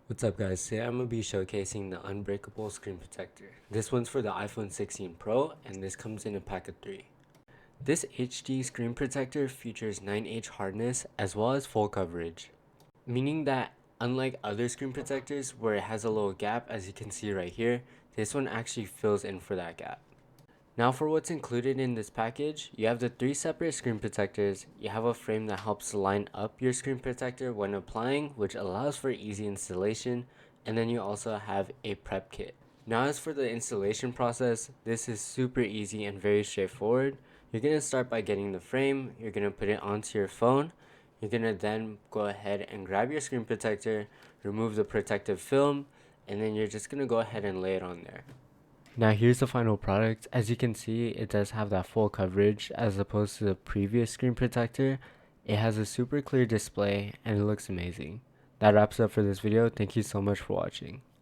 What's up guys, today I'm going to be showcasing the Unbreakable screen protector. This one's for the iPhone 16 Pro and this comes in a pack of 3. This HD screen protector features 9H hardness as well as full coverage, meaning that unlike other screen protectors where it has a little gap as you can see right here, this one actually fills in for that gap. Now for what's included in this package, you have the 3 separate screen protectors, you have a frame that helps line up your screen protector when applying, which allows for easy installation, and then you also have a prep kit. Now as for the installation process, this is super easy and very straightforward. You're going to start by getting the frame, you're going to put it onto your phone, you're going to then go ahead and grab your screen protector, remove the protective film, and then you're just going to go ahead and lay it on there. Now here's the final product. As you can see, it does have that full coverage as opposed to the previous screen protector. It has a super clear display and it looks amazing. That wraps up for this video. Thank you so much for watching.